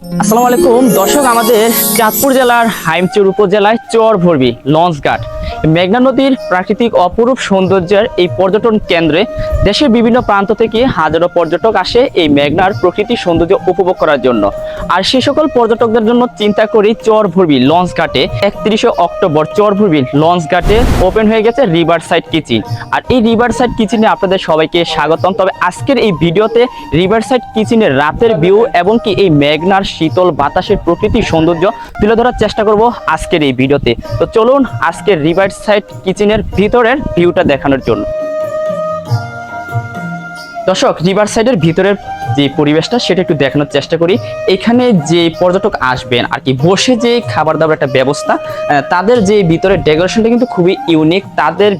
আসসালামু আলাইকুম দর্শক, আমাদের চাঁদপুর জেলার হাইমচর উপজেলায় চরভরবি লঞ্চঘাট মেঘনা নদীর প্রাকৃতিক অপরূপ সৌন্দর্যের এই পর্যটন কেন্দ্রে দেশের বিভিন্ন প্রান্ত থেকে হাজারো পর্যটক আসে এই মেঘনার প্রকৃতিক সৌন্দর্য উপভোগ করার জন্য। আর সে সকল পর্যটকদের জন্য চিন্তা করি চরভরবি লঞ্চঘাটে 31শে অক্টোবর চরভরবি লঞ্চঘাটে ওপেন হয়ে গেছে রিভার সাইড কিচেন। আর এই রিভার সাইড কিচেনে আপনাদের সবাইকে স্বাগতম। তবে আজকের এই ভিডিওতে রিভার সাইড কিচেনের রাতের ভিউ এবং কি এই মেঘনার শীতল বাতাসের প্রকৃতিক সৌন্দর্য তুলে ধরার চেষ্টা করব আজকের এই ভিডিওতে। তো চলুন আজকের রিভার সাইড কিচেনের ভিতরের ভিউটা দেখানোর জন্য। দর্শক, রিভার সাইডের ভিতরের যে পরিবেশটা সেটা একটু দেখানোর চেষ্টা করি। এখানে যে পর্যটক আসবেন আর কি বসে যে খাবার দাবার একটা ব্যবস্থা, তাদের যে ভিতরের ডেকোরেশনটা কিন্তু খুবই ইউনিক। তাদের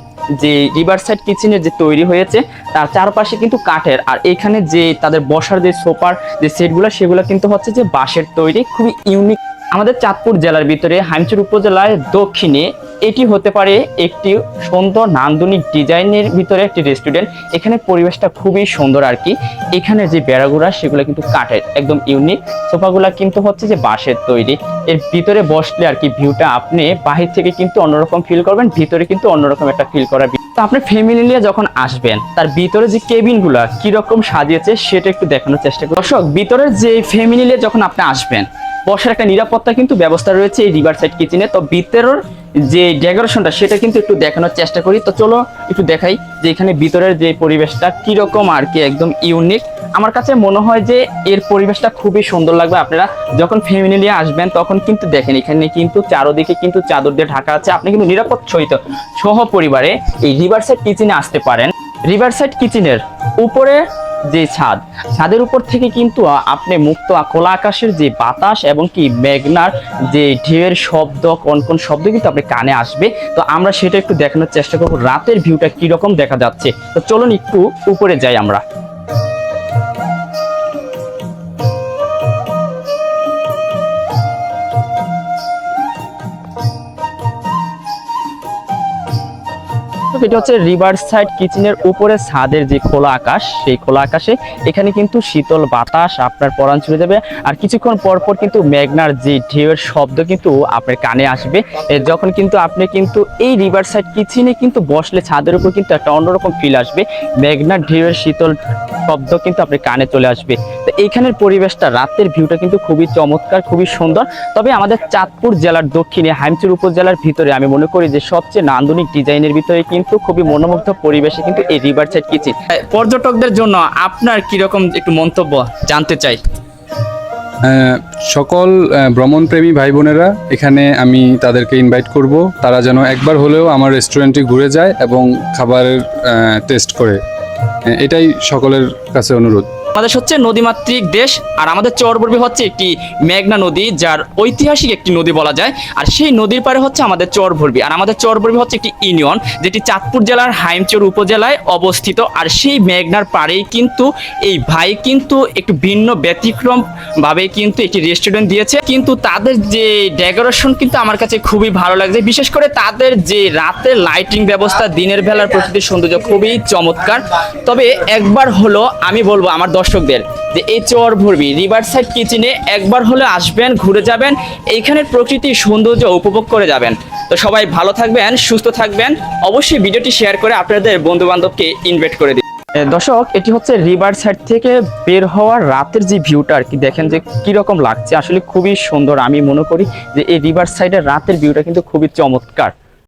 যে রিভার সাইড কিচেনের যে তৈরি হয়েছে তার চারপাশে কিন্তু কাঠের, আর এখানে যে তাদের বসার যে সোফার যে সেটগুলো সেগুলো কিন্তু হচ্ছে যে বাঁশের তৈরি, খুবই ইউনিক। আমাদের চাঁদপুর জেলার ভিতরে হাইমচর উপজেলায় দক্ষিণে এটি হতে পারে একটি সুন্দর নান্দনিক ডিজাইনের ভিতরে একটি রেস্টুরেন্ট। এখানে পরিবেশটা খুবই সুন্দর আর কি। এখানে যে বেড়াগুড়া সেগুলো কিন্তু কাঠের, একদম ইউনিক। সোফাগুলা কিন্তু হচ্ছে যে বাঁশের তৈরি। এর ভিতরে বসলে আর কি ভিউটা আপনি বাহির থেকে কিন্তু অন্যরকম ফিল করবেন, ভিতরে কিন্তু অন্যরকম একটা ফিল করার। তো আপনি ফ্যামিলি নিয়ে যখন আসবেন তার ভিতরে যে কেবিনগুলা কিরকম সাজিয়েছে সেটা একটু দেখানোর চেষ্টা করুন। দর্শক, ভিতরের যে ফ্যামিলি নিয়ে যখন আপনি আসবেন বসার একটা নিরাপত্তা কিন্তু ব্যবস্থা রয়েছে এই রিভার সাইড কিচেনে। তো ভিতরের যে ডেকোরেশনটা সেটা কিন্তু একটু দেখানোর চেষ্টা করি। তো চলো একটু দেখাই যে এখানে ভিতরের যে পরিবেশটা কিরকম আর কি, একদম ইউনিক। আমার কাছে মনে হয় যে এর পরিবেশটা খুবই সুন্দর লাগবে। আপনারা যখন ফ্যামিলি নিয়ে আসবেন তখন কিন্তু দেখেন এখানে কিন্তু চারোদিকে কিন্তু চাদর দিয়ে ঢাকা আছে। আপনি কিন্তু নিরাপদ সহিত সহ পরিবারে এই রিভার সাইড কিচেনে আসতে পারেন। রিভার সাইড কিচেনের উপরে যে ছাদের উপর থেকে কিন্তু আপনি মুক্ত খোলা আকাশের যে বাতাস এবং কি মেঘনার যে ঢেউয়ের শব্দ, কনকন শব্দ কিন্তু আপনি কানে আসবে। তো আমরা সেটা একটু দেখানোর চেষ্টা করব, রাতের ভিউটা কিরকম দেখা যাচ্ছে। তো চলুন একটু উপরে যাই আমরা। এটা হচ্ছে রিভার সাইড কিচেনের উপরে ছাদের যে খোলা আকাশ, সেই খোলা আকাশে এখানে কিন্তু শীতল বাতাস আপনার পরাণ ছুঁয়ে যাবে। আর কিছুক্ষণ পর পর কিন্তু মেঘনার যে ঢেউয়ের শব্দ কিন্তু আপনার কানে আসবে। যখন কিন্তু আপনি কিন্তু এই রিভার সাইড কিচেনে কিন্তু বসলে ছাদের উপর কিন্তু একটা অন্যরকম ফিল আসবে। মেঘনার ঢেউয়ের শীতল শব্দ কিন্তু আপনার কানে চলে আসবে। তো এইখানের পরিবেশটা, রাতের ভিউটা কিন্তু খুবই চমৎকার, খুবই সুন্দর। তবে আমাদের চাঁদপুর জেলার দক্ষিণে হাইমচর উপজেলার ভিতরে আমি মনে করি যে সবচেয়ে নান্দনিক ডিজাইনের ভিতরে কিন্তু খুবই মনোমুগ্ধ পরিবেশে কিন্তু এই রিভার সাইড কিচেন। পর্যটকদের জন্য আপনার কিরকম একটু মন্তব্য জানতে চাই। সকল ভ্রমণপ্রেমী ভাই বোনেরা, এখানে আমি তাদেরকে ইনভাইট করব তারা যেন একবার হলেও আমার রেস্টুরেন্টে ঘুরে যায় এবং খাবারের টেস্ট করে। এটাই সকলের কাছে অনুরোধ। বাংলাদেশ হচ্ছে নদীমাতৃক দেশ, আর আমাদের চরভরবি হচ্ছে একটি মেঘনা নদী, যার ঐতিহাসিক একটি নদী বলা যায়। আর সেই নদীর পারে হচ্ছে আমাদের চরভরবি। আর আমাদের চরভরবি হচ্ছে একটি ইউনিয়ন যেটি চাঁদপুর জেলার হাইমচর উপজেলায় অবস্থিত। আর সেই মেঘনার পাড়েই কিন্তু এই ভাই কিন্তু একটু ভিন্ন ব্যতিক্রম ভাবে কিন্তু একটি রেস্টুরেন্ট দিয়েছে। কিন্তু তাদের যে ডেকোরেশন কিন্তু আমার কাছে খুবই ভালো লাগছে, বিশেষ করে তাদের যে রাতের লাইটিং ব্যবস্থা, দিনের বেলার প্রকৃতির সৌন্দর্য খুবই চমৎকার। তবে একবার হলো আমি বলবো আমার দর্শকদের যে এই চরভরবি রিভার সাইড কিচেনে একবার হলে আসবেন, ঘুরে যাবেন, এইখানের প্রকৃতির সৌন্দর্য উপভোগ করে যাবেন। তো সবাই ভালো থাকবেন, সুস্থ থাকবেন। অবশ্যই ভিডিওটি শেয়ার করে আপনাদের বন্ধু বান্ধবকে ইনভাইট করে দিন। দর্শক, এটি হচ্ছে রিভার সাইড থেকে বের হওয়ার রাতের যে ভিউটা আর কি, দেখেন যে কিরকম লাগছে, আসলে খুবই সুন্দর। আমি মনে করি যে এই রিভার সাইডের রাতের ভিউটা কিন্তু খুবই চমৎকার।